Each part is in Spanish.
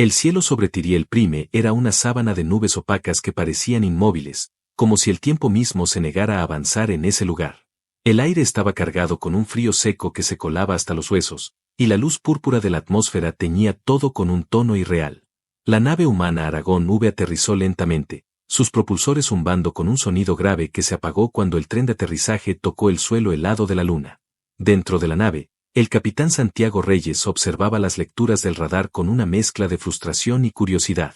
El cielo sobre Tiriel Prime era una sábana de nubes opacas que parecían inmóviles, como si el tiempo mismo se negara a avanzar en ese lugar. El aire estaba cargado con un frío seco que se colaba hasta los huesos, y la luz púrpura de la atmósfera teñía todo con un tono irreal. La nave humana Aragón V aterrizó lentamente, sus propulsores zumbando con un sonido grave que se apagó cuando el tren de aterrizaje tocó el suelo helado de la luna. Dentro de la nave, el capitán Santiago Reyes observaba las lecturas del radar con una mezcla de frustración y curiosidad.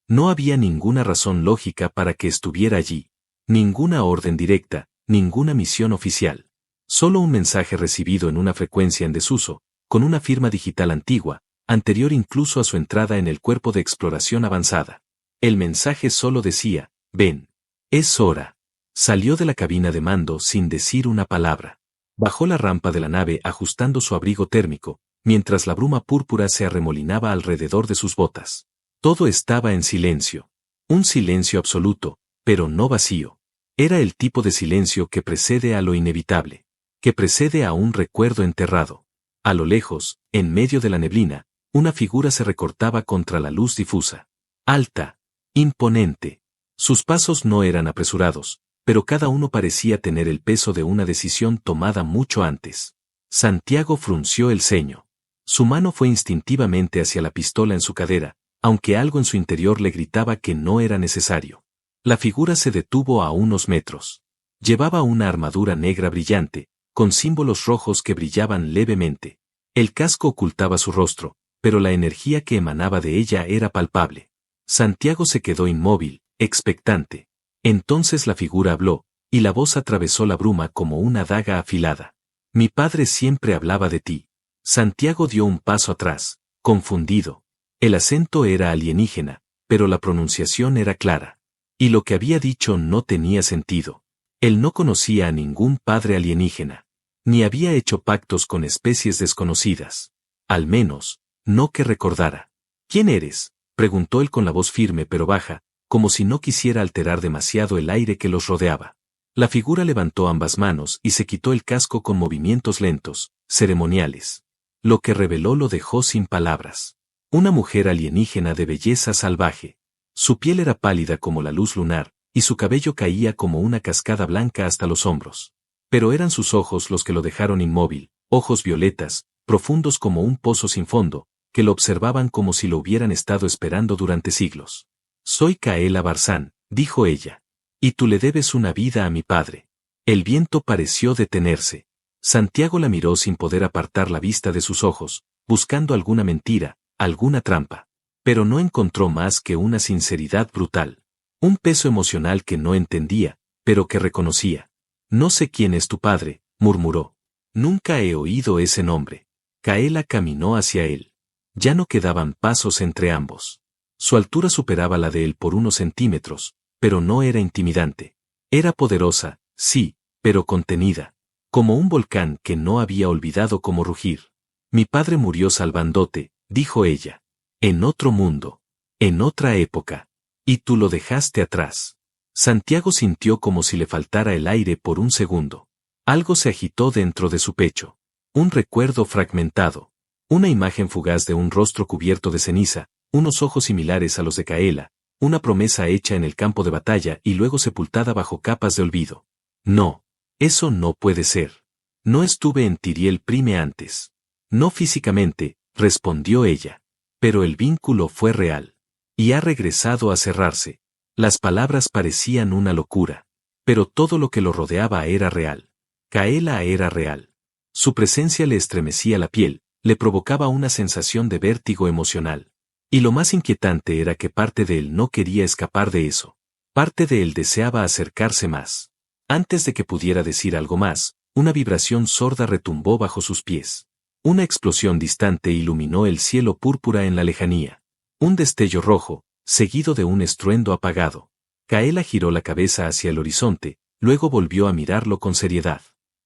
No había ninguna razón lógica para que estuviera allí. Ninguna orden directa, ninguna misión oficial. Solo un mensaje recibido en una frecuencia en desuso, con una firma digital antigua, anterior incluso a su entrada en el cuerpo de exploración avanzada. El mensaje solo decía, ven. Es hora. Salió de la cabina de mando sin decir una palabra. Bajó la rampa de la nave ajustando su abrigo térmico, mientras la bruma púrpura se arremolinaba alrededor de sus botas. Todo estaba en silencio. Un silencio absoluto, pero no vacío. Era el tipo de silencio que precede a lo inevitable, que precede a un recuerdo enterrado. A lo lejos, en medio de la neblina, una figura se recortaba contra la luz difusa. Alta, imponente. Sus pasos no eran apresurados, pero cada uno parecía tener el peso de una decisión tomada mucho antes. Santiago frunció el ceño. Su mano fue instintivamente hacia la pistola en su cadera, aunque algo en su interior le gritaba que no era necesario. La figura se detuvo a unos metros. Llevaba una armadura negra brillante, con símbolos rojos que brillaban levemente. El casco ocultaba su rostro, pero la energía que emanaba de ella era palpable. Santiago se quedó inmóvil, expectante. Entonces la figura habló, y la voz atravesó la bruma como una daga afilada. Mi padre siempre hablaba de ti. Santiago dio un paso atrás, confundido. El acento era alienígena, pero la pronunciación era clara. Y lo que había dicho no tenía sentido. Él no conocía a ningún padre alienígena, ni había hecho pactos con especies desconocidas. Al menos, no que recordara. ¿Quién eres?, preguntó él con la voz firme pero baja, como si no quisiera alterar demasiado el aire que los rodeaba. La figura levantó ambas manos y se quitó el casco con movimientos lentos, ceremoniales. Lo que reveló lo dejó sin palabras. Una mujer alienígena de belleza salvaje. Su piel era pálida como la luz lunar, y su cabello caía como una cascada blanca hasta los hombros. Pero eran sus ojos los que lo dejaron inmóvil, ojos violetas, profundos como un pozo sin fondo, que lo observaban como si lo hubieran estado esperando durante siglos. Soy Kaela Barzán, dijo ella. Y tú le debes una vida a mi padre. El viento pareció detenerse. Santiago la miró sin poder apartar la vista de sus ojos, buscando alguna mentira, alguna trampa. Pero no encontró más que una sinceridad brutal. Un peso emocional que no entendía, pero que reconocía. No sé quién es tu padre, murmuró. Nunca he oído ese nombre. Kaela caminó hacia él. Ya no quedaban pasos entre ambos. Su altura superaba la de él por unos centímetros, pero no era intimidante. Era poderosa, sí, pero contenida. Como un volcán que no había olvidado cómo rugir. Mi padre murió salvándote, dijo ella. En otro mundo. En otra época. Y tú lo dejaste atrás. Santiago sintió como si le faltara el aire por un segundo. Algo se agitó dentro de su pecho. Un recuerdo fragmentado. Una imagen fugaz de un rostro cubierto de ceniza, unos ojos similares a los de Kaela, una promesa hecha en el campo de batalla y luego sepultada bajo capas de olvido. No, eso no puede ser. No estuve en Tiriel Prime antes. No físicamente, respondió ella. Pero el vínculo fue real. Y ha regresado a cerrarse. Las palabras parecían una locura. Pero todo lo que lo rodeaba era real. Kaela era real. Su presencia le estremecía la piel, le provocaba una sensación de vértigo emocional. Y lo más inquietante era que parte de él no quería escapar de eso. Parte de él deseaba acercarse más. Antes de que pudiera decir algo más, una vibración sorda retumbó bajo sus pies. Una explosión distante iluminó el cielo púrpura en la lejanía. Un destello rojo, seguido de un estruendo apagado. Kaela giró la cabeza hacia el horizonte, luego volvió a mirarlo con seriedad.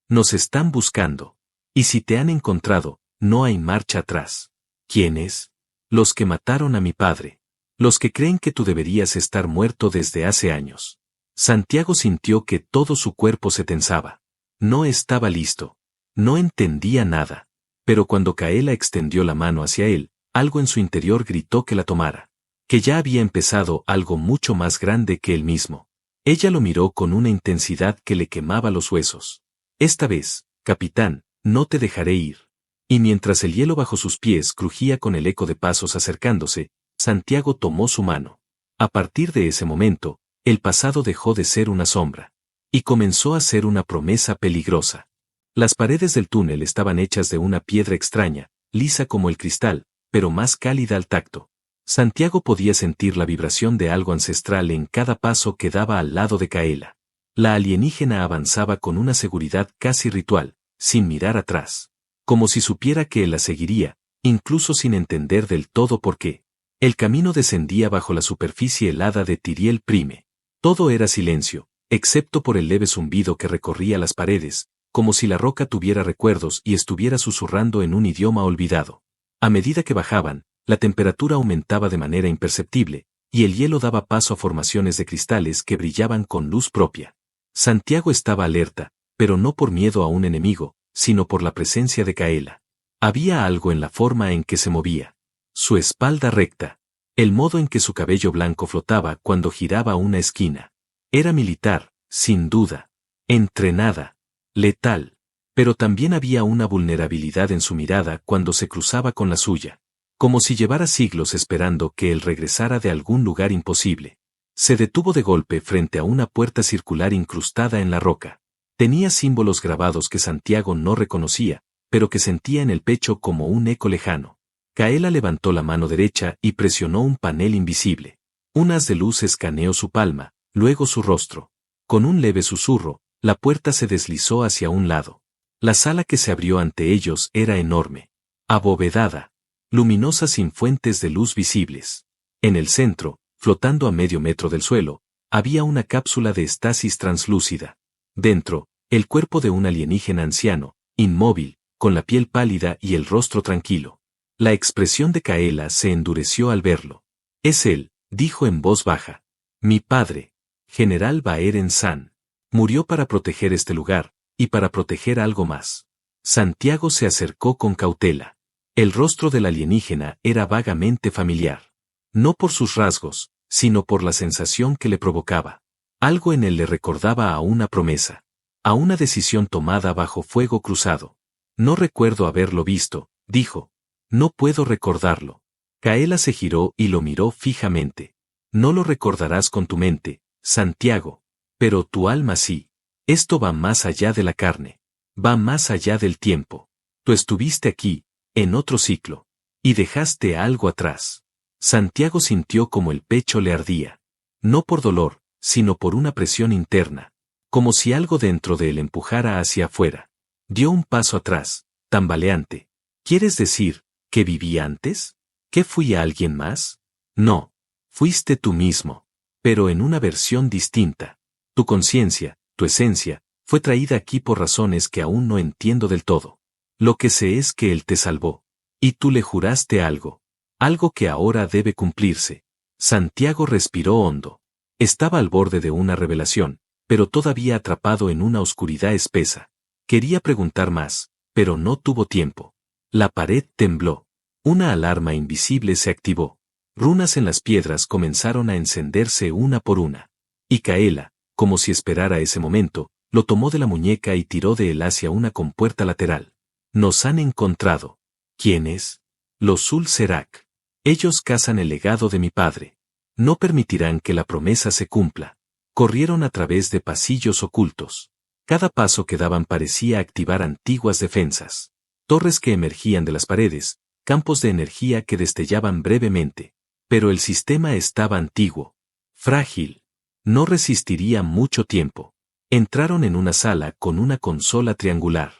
Nos están buscando. Y si te han encontrado, no hay marcha atrás. ¿Quiénes? Los que mataron a mi padre. Los que creen que tú deberías estar muerto desde hace años. Santiago sintió que todo su cuerpo se tensaba. No estaba listo. No entendía nada. Pero cuando Kaela extendió la mano hacia él, algo en su interior gritó que la tomara. Que ya había empezado algo mucho más grande que él mismo. Ella lo miró con una intensidad que le quemaba los huesos. Esta vez, capitán, no te dejaré ir. Y mientras el hielo bajo sus pies crujía con el eco de pasos acercándose, Santiago tomó su mano. A partir de ese momento, el pasado dejó de ser una sombra. Y comenzó a ser una promesa peligrosa. Las paredes del túnel estaban hechas de una piedra extraña, lisa como el cristal, pero más cálida al tacto. Santiago podía sentir la vibración de algo ancestral en cada paso que daba al lado de Kaela. La alienígena avanzaba con una seguridad casi ritual, sin mirar atrás. Como si supiera que él la seguiría, incluso sin entender del todo por qué. El camino descendía bajo la superficie helada de Tiriel Prime. Todo era silencio, excepto por el leve zumbido que recorría las paredes, como si la roca tuviera recuerdos y estuviera susurrando en un idioma olvidado. A medida que bajaban, la temperatura aumentaba de manera imperceptible, y el hielo daba paso a formaciones de cristales que brillaban con luz propia. Santiago estaba alerta, pero no por miedo a un enemigo, sino por la presencia de Kaela. Había algo en la forma en que se movía. Su espalda recta. El modo en que su cabello blanco flotaba cuando giraba una esquina. Era militar, sin duda. Entrenada. Letal. Pero también había una vulnerabilidad en su mirada cuando se cruzaba con la suya. Como si llevara siglos esperando que él regresara de algún lugar imposible. Se detuvo de golpe frente a una puerta circular incrustada en la roca. Tenía símbolos grabados que Santiago no reconocía, pero que sentía en el pecho como un eco lejano. Kaela levantó la mano derecha y presionó un panel invisible. Un haz de luz escaneó su palma, luego su rostro. Con un leve susurro, la puerta se deslizó hacia un lado. La sala que se abrió ante ellos era enorme. Abovedada. Luminosa sin fuentes de luz visibles. En el centro, flotando a medio metro del suelo, había una cápsula de estasis translúcida. Dentro, el cuerpo de un alienígena anciano, inmóvil, con la piel pálida y el rostro tranquilo. La expresión de Kaela se endureció al verlo. Es él, dijo en voz baja. Mi padre, General Baeren San, murió para proteger este lugar, y para proteger algo más. Santiago se acercó con cautela. El rostro del alienígena era vagamente familiar. No por sus rasgos, sino por la sensación que le provocaba. Algo en él le recordaba a una promesa. A una decisión tomada bajo fuego cruzado. No recuerdo haberlo visto, dijo. No puedo recordarlo. Kaela se giró y lo miró fijamente. No lo recordarás con tu mente, Santiago. Pero tu alma sí. Esto va más allá de la carne. Va más allá del tiempo. Tú estuviste aquí, en otro ciclo. Y dejaste algo atrás. Santiago sintió como el pecho le ardía. No por dolor, sino por una presión interna. Como si algo dentro de él empujara hacia afuera. Dio un paso atrás, tambaleante. ¿Quieres decir, que viví antes? ¿Que fui a alguien más? No. Fuiste tú mismo. Pero en una versión distinta. Tu conciencia, tu esencia, fue traída aquí por razones que aún no entiendo del todo. Lo que sé es que él te salvó. Y tú le juraste algo. Algo que ahora debe cumplirse. Santiago respiró hondo. Estaba al borde de una revelación, pero todavía atrapado en una oscuridad espesa. Quería preguntar más, pero no tuvo tiempo. La pared tembló. Una alarma invisible se activó. Runas en las piedras comenzaron a encenderse una por una. Y Kaela, como si esperara ese momento, lo tomó de la muñeca y tiró de él hacia una compuerta lateral. Nos han encontrado. ¿Quién es? Los Zul Serac. Ellos cazan el legado de mi padre. No permitirán que la promesa se cumpla. Corrieron a través de pasillos ocultos. Cada paso que daban parecía activar antiguas defensas. Torres que emergían de las paredes, campos de energía que destellaban brevemente. Pero el sistema estaba antiguo. Frágil. No resistiría mucho tiempo. Entraron en una sala con una consola triangular.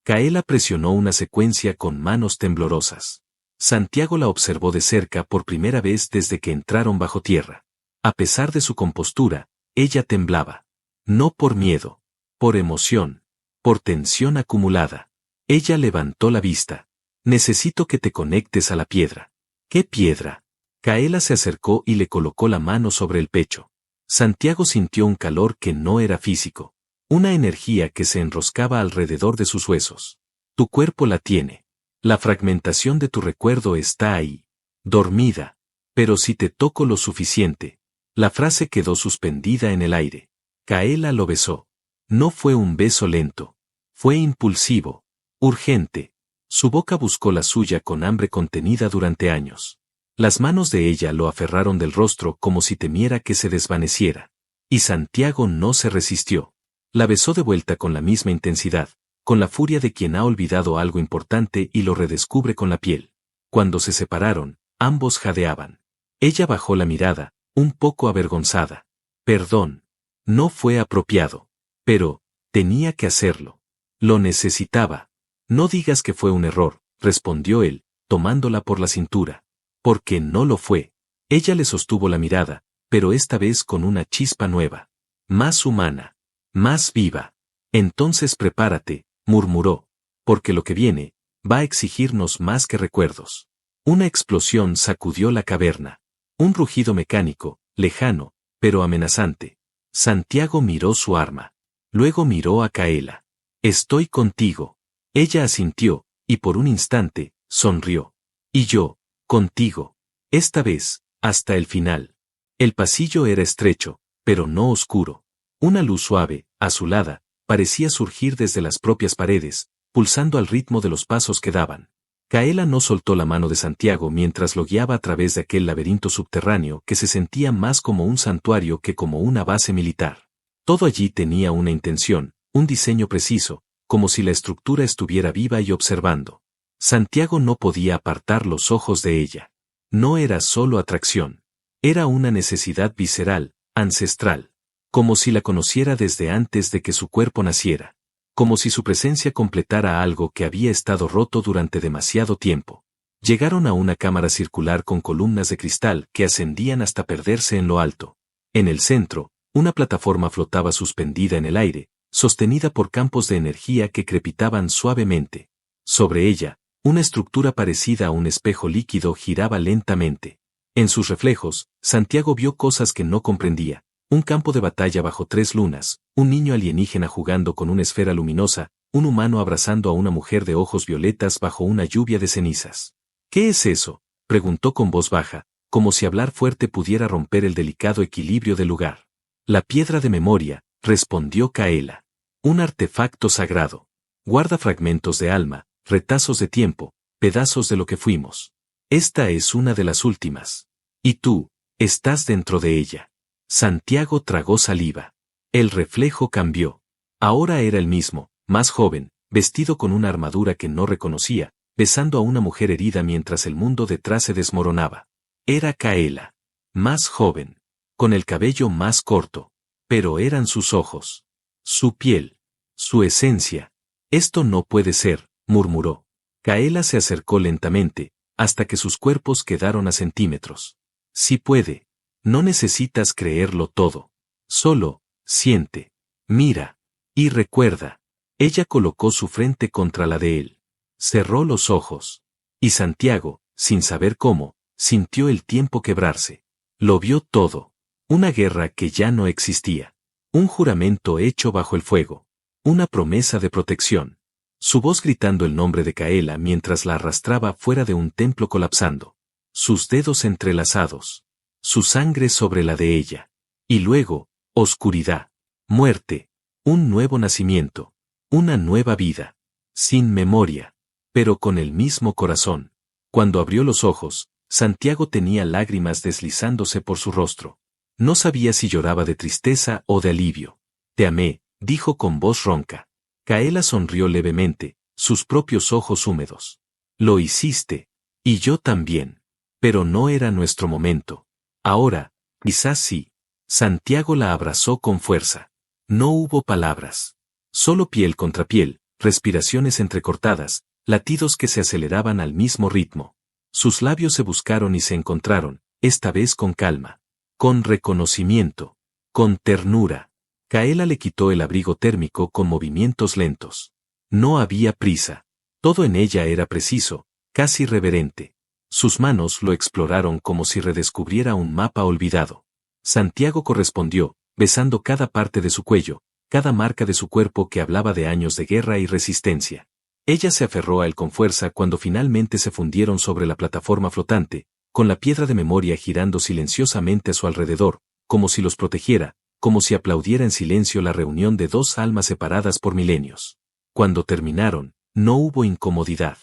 Kaela presionó una secuencia con manos temblorosas. Santiago la observó de cerca por primera vez desde que entraron bajo tierra. A pesar de su compostura, ella temblaba. No por miedo, por emoción, por tensión acumulada. Ella levantó la vista. Necesito que te conectes a la piedra. ¿Qué piedra? Kaela se acercó y le colocó la mano sobre el pecho. Santiago sintió un calor que no era físico. Una energía que se enroscaba alrededor de sus huesos. Tu cuerpo la tiene. La fragmentación de tu recuerdo está ahí. Dormida. Pero si te toco lo suficiente. La frase quedó suspendida en el aire. Kaela lo besó. No fue un beso lento. Fue impulsivo. Urgente. Su boca buscó la suya con hambre contenida durante años. Las manos de ella lo aferraron del rostro como si temiera que se desvaneciera. Y Santiago no se resistió. La besó de vuelta con la misma intensidad, con la furia de quien ha olvidado algo importante y lo redescubre con la piel. Cuando se separaron, ambos jadeaban. Ella bajó la mirada, un poco avergonzada. Perdón. No fue apropiado. Pero, tenía que hacerlo. Lo necesitaba. No digas que fue un error, respondió él, tomándola por la cintura. Porque no lo fue. Ella le sostuvo la mirada, pero esta vez con una chispa nueva. Más humana. Más viva. Entonces prepárate, murmuró. Porque lo que viene, va a exigirnos más que recuerdos. Una explosión sacudió la caverna. Un rugido mecánico, lejano, pero amenazante. Santiago miró su arma. Luego miró a Kaela. Estoy contigo. Ella asintió, y por un instante, sonrió. Y yo, contigo. Esta vez, hasta el final. El pasillo era estrecho, pero no oscuro. Una luz suave, azulada, parecía surgir desde las propias paredes, pulsando al ritmo de los pasos que daban. Kaela no soltó la mano de Santiago mientras lo guiaba a través de aquel laberinto subterráneo que se sentía más como un santuario que como una base militar. Todo allí tenía una intención, un diseño preciso, como si la estructura estuviera viva y observando. Santiago no podía apartar los ojos de ella. No era solo atracción. Era una necesidad visceral, ancestral. Como si la conociera desde antes de que su cuerpo naciera. Como si su presencia completara algo que había estado roto durante demasiado tiempo. Llegaron a una cámara circular con columnas de cristal que ascendían hasta perderse en lo alto. En el centro, una plataforma flotaba suspendida en el aire, sostenida por campos de energía que crepitaban suavemente. Sobre ella, una estructura parecida a un espejo líquido giraba lentamente. En sus reflejos, Santiago vio cosas que no comprendía. Un campo de batalla bajo 3 lunas, un niño alienígena jugando con una esfera luminosa, un humano abrazando a una mujer de ojos violetas bajo una lluvia de cenizas. ¿Qué es eso?, preguntó con voz baja, como si hablar fuerte pudiera romper el delicado equilibrio del lugar. La piedra de memoria, respondió Kaela. Un artefacto sagrado. Guarda fragmentos de alma, retazos de tiempo, pedazos de lo que fuimos. Esta es una de las últimas. Y tú, estás dentro de ella. Santiago tragó saliva. El reflejo cambió. Ahora era el mismo, más joven, vestido con una armadura que no reconocía, besando a una mujer herida mientras el mundo detrás se desmoronaba. Era Kaela. Más joven. Con el cabello más corto. Pero eran sus ojos. Su piel. Su esencia. Esto no puede ser, murmuró. Kaela se acercó lentamente, hasta que sus cuerpos quedaron a centímetros. Sí puede. No necesitas creerlo todo. Solo, siente, mira, y recuerda. Ella colocó su frente contra la de él. Cerró los ojos. Y Santiago, sin saber cómo, sintió el tiempo quebrarse. Lo vio todo. Una guerra que ya no existía. Un juramento hecho bajo el fuego. Una promesa de protección. Su voz gritando el nombre de Kaela mientras la arrastraba fuera de un templo colapsando. Sus dedos entrelazados. Su sangre sobre la de ella. Y luego, oscuridad. Muerte. Un nuevo nacimiento. Una nueva vida. Sin memoria. Pero con el mismo corazón. Cuando abrió los ojos, Santiago tenía lágrimas deslizándose por su rostro. No sabía si lloraba de tristeza o de alivio. Te amé, dijo con voz ronca. Kaela sonrió levemente, sus propios ojos húmedos. Lo hiciste. Y yo también. Pero no era nuestro momento. Ahora, quizás sí. Santiago la abrazó con fuerza. No hubo palabras. Solo piel contra piel, respiraciones entrecortadas, latidos que se aceleraban al mismo ritmo. Sus labios se buscaron y se encontraron, esta vez con calma. Con reconocimiento. Con ternura. Kaela le quitó el abrigo térmico con movimientos lentos. No había prisa. Todo en ella era preciso, casi reverente. Sus manos lo exploraron como si redescubriera un mapa olvidado. Santiago correspondió, besando cada parte de su cuello, cada marca de su cuerpo que hablaba de años de guerra y resistencia. Ella se aferró a él con fuerza cuando finalmente se fundieron sobre la plataforma flotante, con la piedra de memoria girando silenciosamente a su alrededor, como si los protegiera, como si aplaudiera en silencio la reunión de dos almas separadas por milenios. Cuando terminaron, no hubo incomodidad.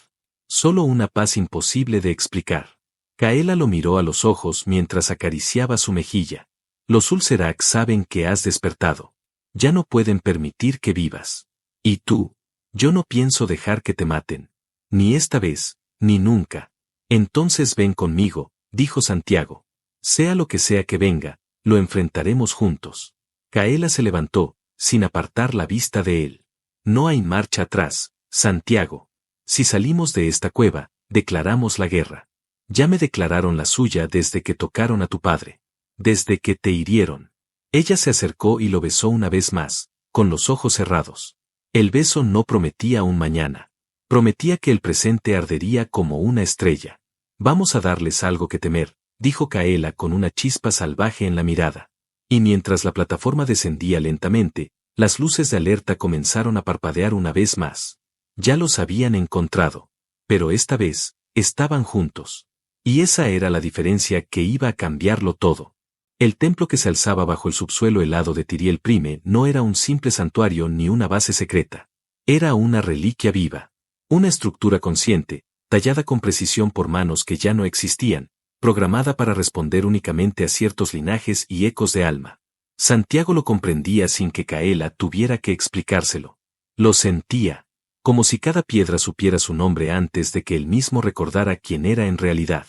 Solo una paz imposible de explicar. Kaela lo miró a los ojos mientras acariciaba su mejilla. Los Ulcerac saben que has despertado. Ya no pueden permitir que vivas. Y tú, yo no pienso dejar que te maten. Ni esta vez, ni nunca. Entonces ven conmigo, dijo Santiago. Sea lo que sea que venga, lo enfrentaremos juntos. Kaela se levantó, sin apartar la vista de él. No hay marcha atrás, Santiago. Si salimos de esta cueva, declaramos la guerra. Ya me declararon la suya desde que tocaron a tu padre. Desde que te hirieron. Ella se acercó y lo besó una vez más, con los ojos cerrados. El beso no prometía un mañana. Prometía que el presente ardería como una estrella. Vamos a darles algo que temer, dijo Kaela con una chispa salvaje en la mirada. Y mientras la plataforma descendía lentamente, las luces de alerta comenzaron a parpadear una vez más. Ya los habían encontrado. Pero esta vez, estaban juntos. Y esa era la diferencia que iba a cambiarlo todo. El templo que se alzaba bajo el subsuelo helado de Tiriel Prime no era un simple santuario ni una base secreta. Era una reliquia viva. Una estructura consciente, tallada con precisión por manos que ya no existían, programada para responder únicamente a ciertos linajes y ecos de alma. Santiago lo comprendía sin que Kaela tuviera que explicárselo. Lo sentía, como si cada piedra supiera su nombre antes de que él mismo recordara quién era en realidad.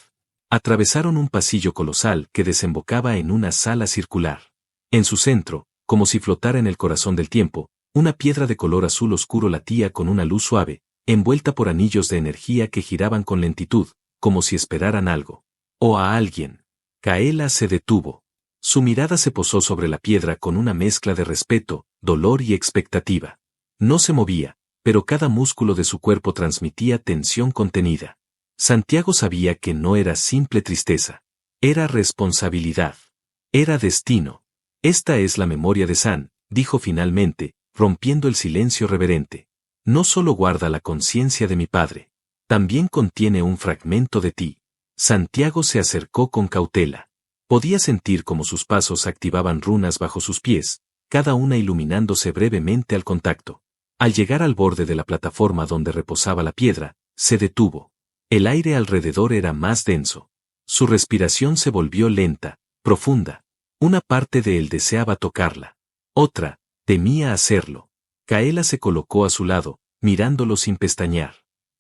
Atravesaron un pasillo colosal que desembocaba en una sala circular. En su centro, como si flotara en el corazón del tiempo, una piedra de color azul oscuro latía con una luz suave, envuelta por anillos de energía que giraban con lentitud, como si esperaran algo. O a alguien. Kaela se detuvo. Su mirada se posó sobre la piedra con una mezcla de respeto, dolor y expectativa. No se movía, pero cada músculo de su cuerpo transmitía tensión contenida. Santiago sabía que no era simple tristeza. Era responsabilidad. Era destino. Esta es la memoria de San, dijo finalmente, rompiendo el silencio reverente. No solo guarda la conciencia de mi padre. También contiene un fragmento de ti. Santiago se acercó con cautela. Podía sentir cómo sus pasos activaban runas bajo sus pies, cada una iluminándose brevemente al contacto. Al llegar al borde de la plataforma donde reposaba la piedra, se detuvo. El aire alrededor era más denso. Su respiración se volvió lenta, profunda. Una parte de él deseaba tocarla. Otra, temía hacerlo. Kaela se colocó a su lado, mirándolo sin pestañear.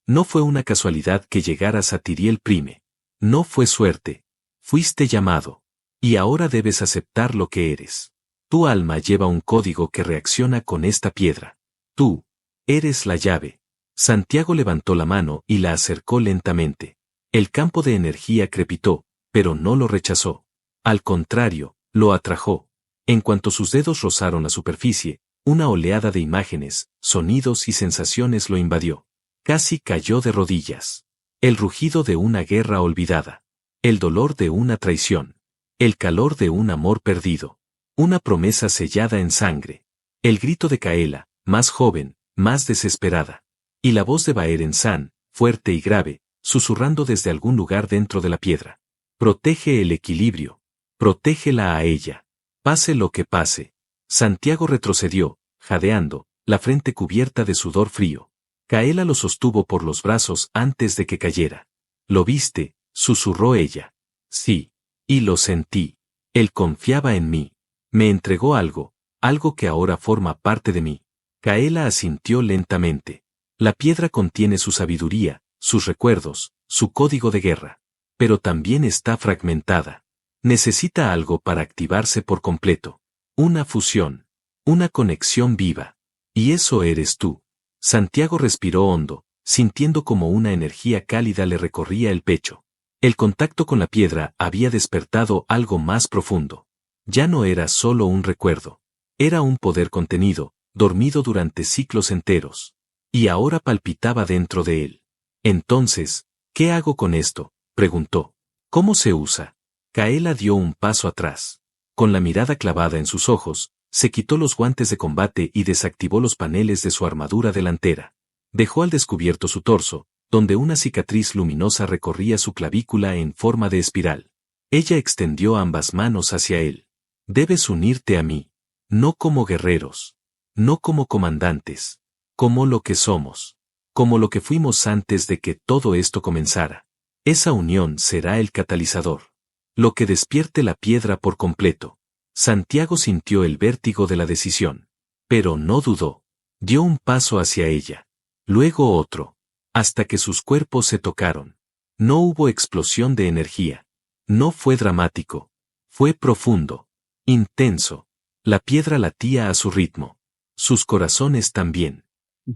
No fue una casualidad que llegaras a Tiriel Prime. No fue suerte. Fuiste llamado. Y ahora debes aceptar lo que eres. Tu alma lleva un código que reacciona con esta piedra. Tú, eres la llave. Santiago levantó la mano y la acercó lentamente. El campo de energía crepitó, pero no lo rechazó. Al contrario, lo atrajo. En cuanto sus dedos rozaron la superficie, una oleada de imágenes, sonidos y sensaciones lo invadió. Casi cayó de rodillas. El rugido de una guerra olvidada. El dolor de una traición. El calor de un amor perdido. Una promesa sellada en sangre. El grito de Kaela, más joven, más desesperada. Y la voz de Baer San, fuerte y grave, susurrando desde algún lugar dentro de la piedra. Protege el equilibrio. Protégela a ella. Pase lo que pase. Santiago retrocedió, jadeando, la frente cubierta de sudor frío. Kaela lo sostuvo por los brazos antes de que cayera. ¿Lo viste?, susurró ella. Sí. Y lo sentí. Él confiaba en mí. Me entregó algo, algo que ahora forma parte de mí. Kaela asintió lentamente. La piedra contiene su sabiduría, sus recuerdos, su código de guerra. Pero también está fragmentada. Necesita algo para activarse por completo. Una fusión. Una conexión viva. Y eso eres tú. Santiago respiró hondo, sintiendo como una energía cálida le recorría el pecho. El contacto con la piedra había despertado algo más profundo. Ya no era solo un recuerdo. Era un poder contenido, dormido durante ciclos enteros. Y ahora palpitaba dentro de él. Entonces, ¿qué hago con esto?, preguntó. ¿Cómo se usa? Kaela dio un paso atrás. Con la mirada clavada en sus ojos, se quitó los guantes de combate y desactivó los paneles de su armadura delantera. Dejó al descubierto su torso, donde una cicatriz luminosa recorría su clavícula en forma de espiral. Ella extendió ambas manos hacia él. Debes unirte a mí. No como guerreros. No como comandantes. Como lo que somos. Como lo que fuimos antes de que todo esto comenzara. Esa unión será el catalizador. Lo que despierte la piedra por completo. Santiago sintió el vértigo de la decisión. Pero no dudó. Dio un paso hacia ella. Luego otro. Hasta que sus cuerpos se tocaron. No hubo explosión de energía. No fue dramático. Fue profundo. Intenso. La piedra latía a su ritmo. Sus corazones también.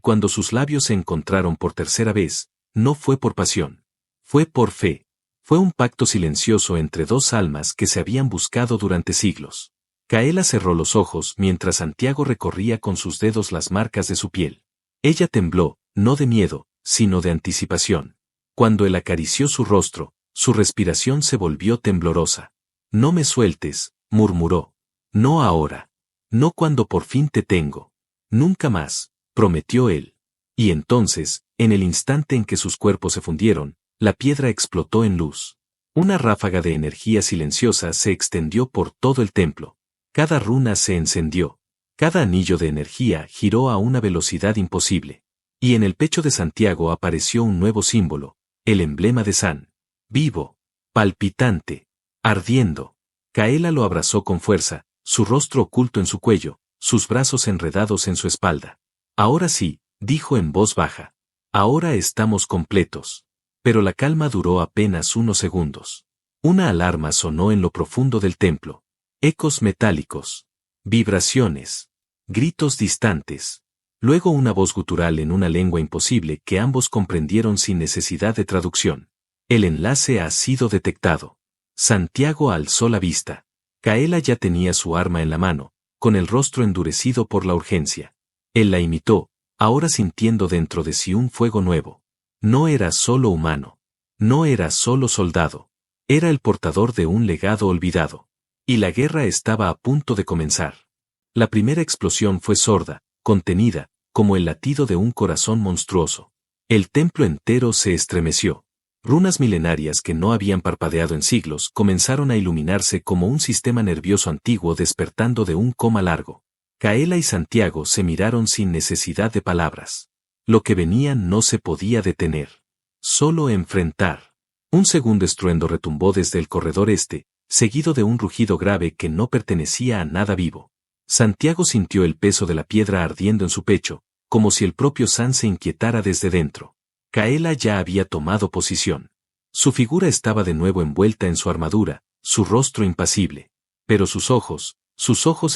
Cuando sus labios se encontraron por tercera vez, no fue por pasión. Fue por fe. Fue un pacto silencioso entre dos almas que se habían buscado durante siglos. Kaela cerró los ojos mientras Santiago recorría con sus dedos las marcas de su piel. Ella tembló, no de miedo, sino de anticipación. Cuando él acarició su rostro, su respiración se volvió temblorosa. No me sueltes, murmuró. No ahora. No cuando por fin te tengo. Nunca más, prometió él. Y entonces, en el instante en que sus cuerpos se fundieron, la piedra explotó en luz. Una ráfaga de energía silenciosa se extendió por todo el templo. Cada runa se encendió. Cada anillo de energía giró a una velocidad imposible. Y en el pecho de Santiago apareció un nuevo símbolo, el emblema de San. Vivo. Palpitante. Ardiendo. Kaela lo abrazó con fuerza, su rostro oculto en su cuello, sus brazos enredados en su espalda. Ahora sí, dijo en voz baja. Ahora estamos completos. Pero la calma duró apenas unos segundos. Una alarma sonó en lo profundo del templo. Ecos metálicos. Vibraciones. Gritos distantes. Luego una voz gutural en una lengua imposible que ambos comprendieron sin necesidad de traducción. El enlace ha sido detectado. Santiago alzó la vista. Kaela ya tenía su arma en la mano, con el rostro endurecido por la urgencia. Él la imitó, ahora sintiendo dentro de sí un fuego nuevo. No era solo humano. No era solo soldado. Era el portador de un legado olvidado. Y la guerra estaba a punto de comenzar. La primera explosión fue sorda, contenida, como el latido de un corazón monstruoso. El templo entero se estremeció. Runas milenarias que no habían parpadeado en siglos comenzaron a iluminarse como un sistema nervioso antiguo despertando de un coma largo. Kaela y Santiago se miraron sin necesidad de palabras. Lo que venía no se podía detener. Solo enfrentar. Un segundo estruendo retumbó desde el corredor este, seguido de un rugido grave que no pertenecía a nada vivo. Santiago sintió el peso de la piedra ardiendo en su pecho, como si el propio San se inquietara desde dentro. Kaela ya había tomado posición. Su figura estaba de nuevo envuelta en su armadura, su rostro impasible. Pero sus ojos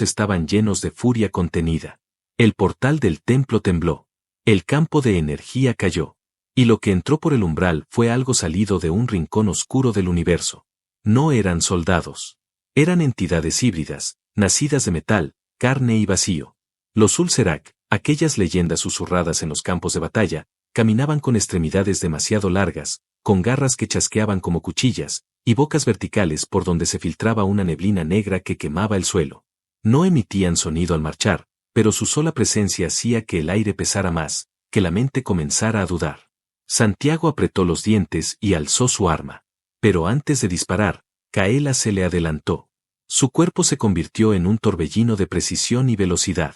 estaban llenos de furia contenida. El portal del templo tembló. El campo de energía cayó. Y lo que entró por el umbral fue algo salido de un rincón oscuro del universo. No eran soldados. Eran entidades híbridas, nacidas de metal, carne y vacío. Los Ulcerak, aquellas leyendas susurradas en los campos de batalla, caminaban con extremidades demasiado largas, con garras que chasqueaban como cuchillas, y bocas verticales por donde se filtraba una neblina negra que quemaba el suelo. No emitían sonido al marchar, pero su sola presencia hacía que el aire pesara más, que la mente comenzara a dudar. Santiago apretó los dientes y alzó su arma. Pero antes de disparar, Kaela se le adelantó. Su cuerpo se convirtió en un torbellino de precisión y velocidad.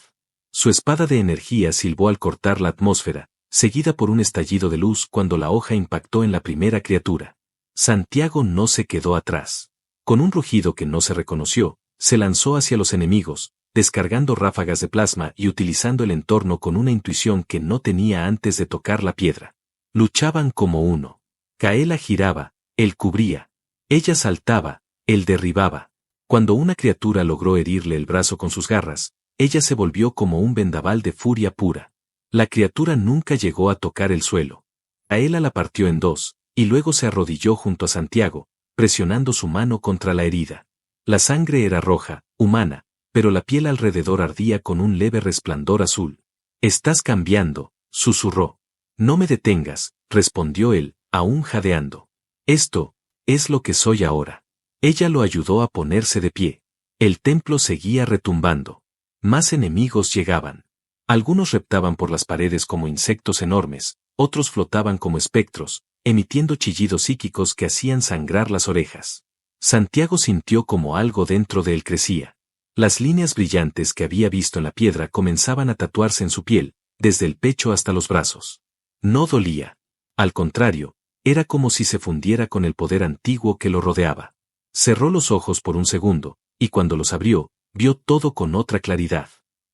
Su espada de energía silbó al cortar la atmósfera, seguida por un estallido de luz cuando la hoja impactó en la primera criatura. Santiago no se quedó atrás. Con un rugido que no se reconoció, se lanzó hacia los enemigos, descargando ráfagas de plasma y utilizando el entorno con una intuición que no tenía antes de tocar la piedra. Luchaban como uno. Kaela giraba, él cubría. Ella saltaba, él derribaba. Cuando una criatura logró herirle el brazo con sus garras, ella se volvió como un vendaval de furia pura. La criatura nunca llegó a tocar el suelo. Kaela la partió en dos, y luego se arrodilló junto a Santiago, presionando su mano contra la herida. La sangre era roja, humana, pero la piel alrededor ardía con un leve resplandor azul. «Estás cambiando», susurró. «No me detengas», respondió él, aún jadeando. «Esto es lo que soy ahora». Ella lo ayudó a ponerse de pie. El templo seguía retumbando. Más enemigos llegaban. Algunos reptaban por las paredes como insectos enormes, otros flotaban como espectros, emitiendo chillidos psíquicos que hacían sangrar las orejas. Santiago sintió como algo dentro de él crecía. Las líneas brillantes que había visto en la piedra comenzaban a tatuarse en su piel, desde el pecho hasta los brazos. No dolía. Al contrario, era como si se fundiera con el poder antiguo que lo rodeaba. Cerró los ojos por un segundo, y cuando los abrió, vio todo con otra claridad.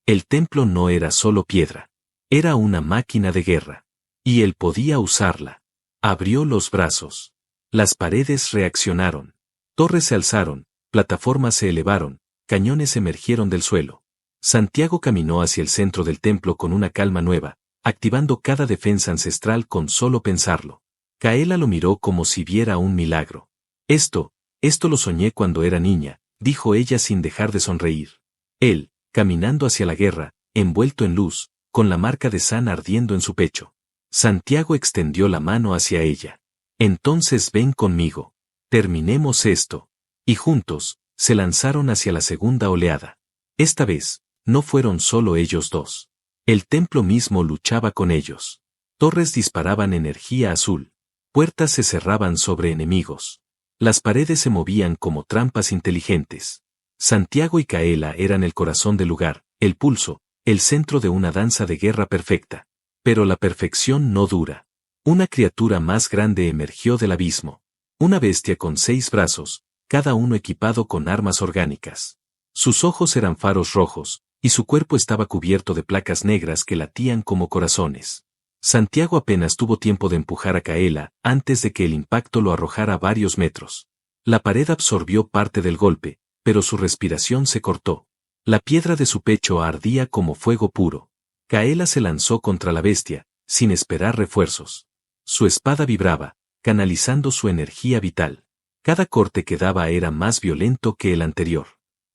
El templo no era solo piedra. Era una máquina de guerra. Y él podía usarla. Abrió los brazos. Las paredes reaccionaron. Torres se alzaron, plataformas se elevaron, cañones emergieron del suelo. Santiago caminó hacia el centro del templo con una calma nueva, activando cada defensa ancestral con solo pensarlo. Kaela lo miró como si viera un milagro. Esto lo soñé cuando era niña, dijo ella sin dejar de sonreír. Él, caminando hacia la guerra, envuelto en luz, con la marca de San ardiendo en su pecho. Santiago extendió la mano hacia ella. Entonces ven conmigo. Terminemos esto. Y juntos, se lanzaron hacia la segunda oleada. Esta vez, no fueron solo ellos dos. El templo mismo luchaba con ellos. Torres disparaban energía azul. Puertas se cerraban sobre enemigos. Las paredes se movían como trampas inteligentes. Santiago y Kaela eran el corazón del lugar, el pulso, el centro de una danza de guerra perfecta. Pero la perfección no dura. Una criatura más grande emergió del abismo. Una bestia con 6 brazos, cada uno equipado con armas orgánicas. Sus ojos eran faros rojos, y su cuerpo estaba cubierto de placas negras que latían como corazones. Santiago apenas tuvo tiempo de empujar a Kaela antes de que el impacto lo arrojara varios metros. La pared absorbió parte del golpe, pero su respiración se cortó. La piedra de su pecho ardía como fuego puro. Kaela se lanzó contra la bestia, sin esperar refuerzos. Su espada vibraba, canalizando su energía vital. Cada corte que daba era más violento que el anterior.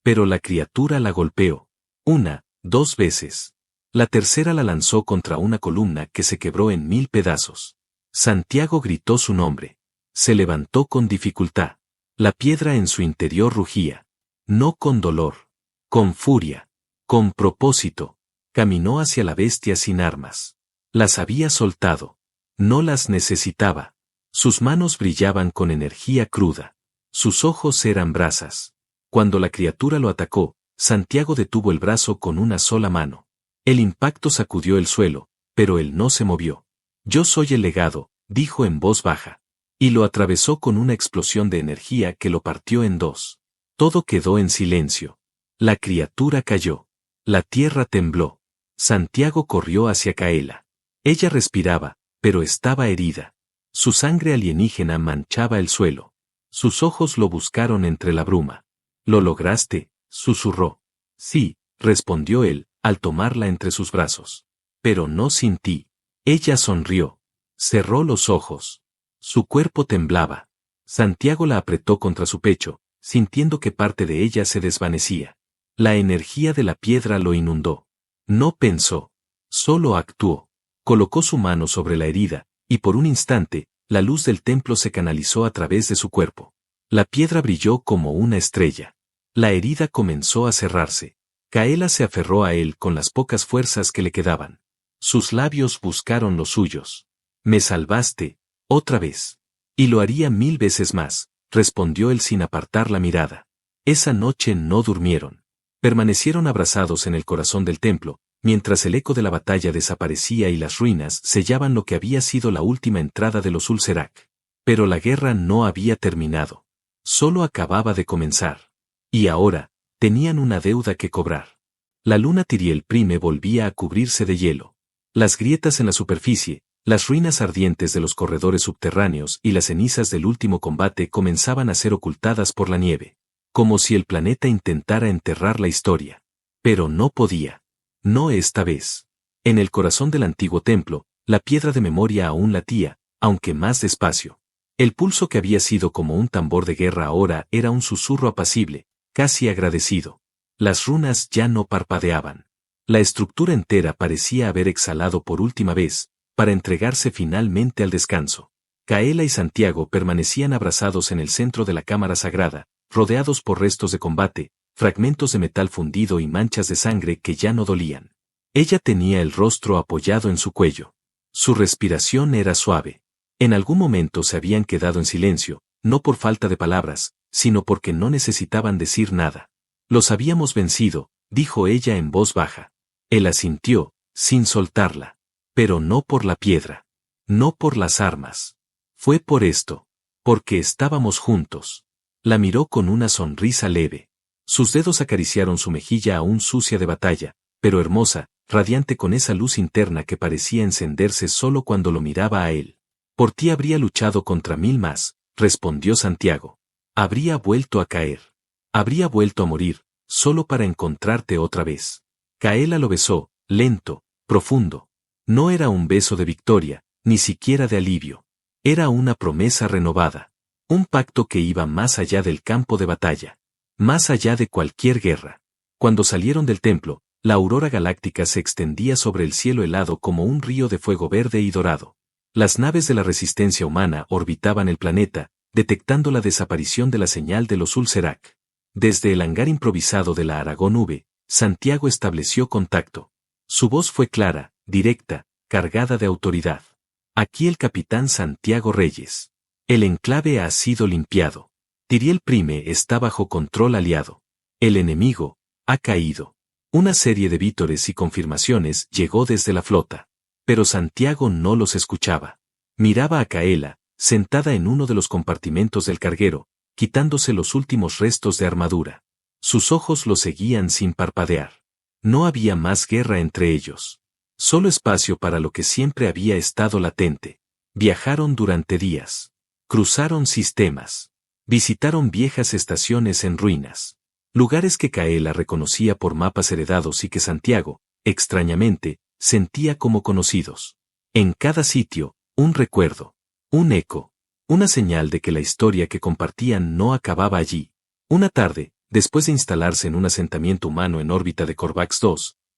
Pero la criatura la golpeó. 1, 2 veces. La tercera la lanzó contra una columna que se quebró en 1000 pedazos. Santiago gritó su nombre. Se levantó con dificultad. La piedra en su interior rugía. No con dolor. Con furia. Con propósito. Caminó hacia la bestia sin armas. Las había soltado. No las necesitaba. Sus manos brillaban con energía cruda. Sus ojos eran brasas. Cuando la criatura lo atacó, Santiago detuvo el brazo con una sola mano. El impacto sacudió el suelo, pero él no se movió. Yo soy el legado, dijo en voz baja. Y lo atravesó con una explosión de energía que lo partió en 2. Todo quedó en silencio. La criatura cayó. La tierra tembló. Santiago corrió hacia Kaela. Ella respiraba, pero estaba herida. Su sangre alienígena manchaba el suelo. Sus ojos lo buscaron entre la bruma. «¿Lo lograste?», susurró. «Sí», respondió él, al tomarla entre sus brazos. «Pero no sin ti». Ella sonrió. Cerró los ojos. Su cuerpo temblaba. Santiago la apretó contra su pecho, sintiendo que parte de ella se desvanecía. La energía de la piedra lo inundó. No pensó. Solo actuó. Colocó su mano sobre la herida, y por un instante, la luz del templo se canalizó a través de su cuerpo. La piedra brilló como una estrella. La herida comenzó a cerrarse. Kaela se aferró a él con las pocas fuerzas que le quedaban. Sus labios buscaron los suyos. «Me salvaste, otra vez. Y lo haría 1000 veces más», respondió él sin apartar la mirada. Esa noche no durmieron. Permanecieron abrazados en el corazón del templo, mientras el eco de la batalla desaparecía y las ruinas sellaban lo que había sido la última entrada de los Ulcerac. Pero la guerra no había terminado. Solo acababa de comenzar. Y ahora, tenían una deuda que cobrar. La luna Tiriel Prime volvía a cubrirse de hielo. Las grietas en la superficie, las ruinas ardientes de los corredores subterráneos y las cenizas del último combate comenzaban a ser ocultadas por la nieve. Como si el planeta intentara enterrar la historia. Pero no podía. No esta vez. En el corazón del antiguo templo, la piedra de memoria aún latía, aunque más despacio. El pulso que había sido como un tambor de guerra ahora era un susurro apacible, casi agradecido. Las runas ya no parpadeaban. La estructura entera parecía haber exhalado por última vez, para entregarse finalmente al descanso. Kaela y Santiago permanecían abrazados en el centro de la cámara sagrada, rodeados por restos de combate, fragmentos de metal fundido y manchas de sangre que ya no dolían. Ella tenía el rostro apoyado en su cuello. Su respiración era suave. En algún momento se habían quedado en silencio, no por falta de palabras, sino porque no necesitaban decir nada. Los habíamos vencido, dijo ella en voz baja. Él asintió, sin soltarla. Pero no por la piedra. No por las armas. Fue por esto. Porque estábamos juntos. La miró con una sonrisa leve. Sus dedos acariciaron su mejilla aún sucia de batalla, pero hermosa, radiante con esa luz interna que parecía encenderse solo cuando lo miraba a él. Por ti habría luchado contra 1000 más, respondió Santiago. Habría vuelto a caer. Habría vuelto a morir, solo para encontrarte otra vez. Kaela lo besó, lento, profundo. No era un beso de victoria, ni siquiera de alivio. Era una promesa renovada. Un pacto que iba más allá del campo de batalla. Más allá de cualquier guerra. Cuando salieron del templo, la aurora galáctica se extendía sobre el cielo helado como un río de fuego verde y dorado. Las naves de la resistencia humana orbitaban el planeta, detectando la desaparición de la señal de los Ulcerac. Desde el hangar improvisado de la Aragón V, Santiago estableció contacto. Su voz fue clara, directa, cargada de autoridad. Aquí el capitán Santiago Reyes. El enclave ha sido limpiado. Tiriel Prime está bajo control aliado. El enemigo ha caído. Una serie de vítores y confirmaciones llegó desde la flota. Pero Santiago no los escuchaba. Miraba a Kaela, sentada en uno de los compartimentos del carguero, quitándose los últimos restos de armadura. Sus ojos lo seguían sin parpadear. No había más guerra entre ellos. Solo espacio para lo que siempre había estado latente. Viajaron durante días. Cruzaron sistemas. Visitaron viejas estaciones en ruinas. Lugares que Kaela reconocía por mapas heredados y que Santiago, extrañamente, sentía como conocidos. En cada sitio, un recuerdo, un eco, una señal de que la historia que compartían no acababa allí. Una tarde, después de instalarse en un asentamiento humano en órbita de Corvax II,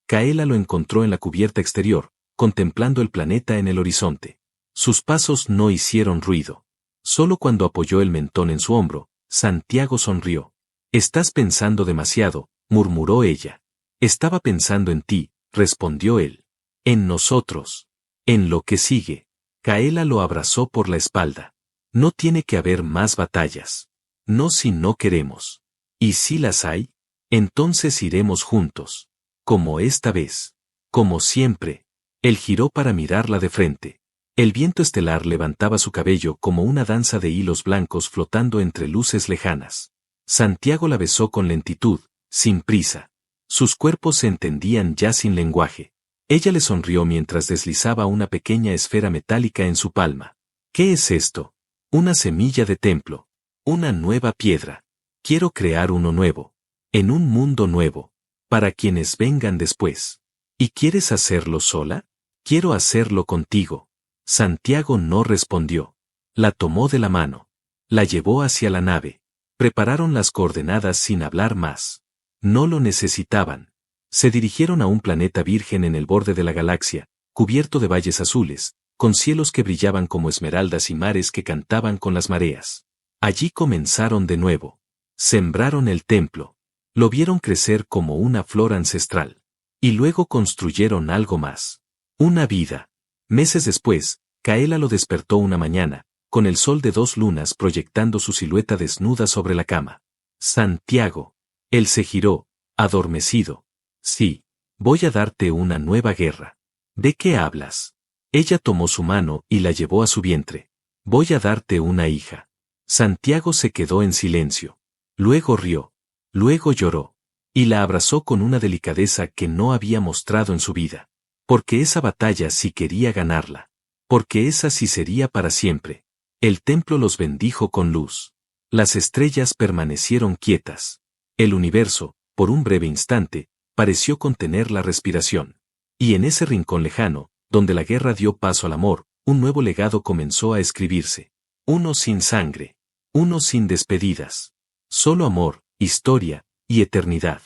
Kaela lo encontró en la cubierta exterior, contemplando el planeta en el horizonte. Sus pasos no hicieron ruido. Solo cuando apoyó el mentón en su hombro, Santiago sonrió. «Estás pensando demasiado», murmuró ella. «Estaba pensando en ti», respondió él. «En nosotros. En lo que sigue». Kaela lo abrazó por la espalda. «No tiene que haber más batallas. No si no queremos. ¿Y si las hay? Entonces iremos juntos. Como esta vez. Como siempre». Él giró para mirarla de frente. El viento estelar levantaba su cabello como una danza de hilos blancos flotando entre luces lejanas. Santiago la besó con lentitud, sin prisa. Sus cuerpos se entendían ya sin lenguaje. Ella le sonrió mientras deslizaba una pequeña esfera metálica en su palma. «¿Qué es esto?» «Una semilla de templo. Una nueva piedra. Quiero crear uno nuevo. En un mundo nuevo. Para quienes vengan después. ¿Y quieres hacerlo sola?» «Quiero hacerlo contigo». Santiago no respondió. La tomó de la mano. La llevó hacia la nave. Prepararon las coordenadas sin hablar más. No lo necesitaban. Se dirigieron a un planeta virgen en el borde de la galaxia, cubierto de valles azules, con cielos que brillaban como esmeraldas y mares que cantaban con las mareas. Allí comenzaron de nuevo. Sembraron el templo. Lo vieron crecer como una flor ancestral. Y luego construyeron algo más. Una vida. Meses después, Kaela lo despertó una mañana, con el sol de 2 lunas proyectando su silueta desnuda sobre la cama. «Santiago». Él se giró, adormecido. «Sí, voy a darte una nueva guerra». «¿De qué hablas?» Ella tomó su mano y la llevó a su vientre. «Voy a darte una hija». Santiago se quedó en silencio. Luego rió. Luego lloró. Y la abrazó con una delicadeza que no había mostrado en su vida. Porque esa batalla sí quería ganarla. Porque esa sí sería para siempre. El templo los bendijo con luz. Las estrellas permanecieron quietas. El universo, por un breve instante, pareció contener la respiración. Y en ese rincón lejano, donde la guerra dio paso al amor, un nuevo legado comenzó a escribirse. Uno sin sangre. Uno sin despedidas. Solo amor, historia y eternidad.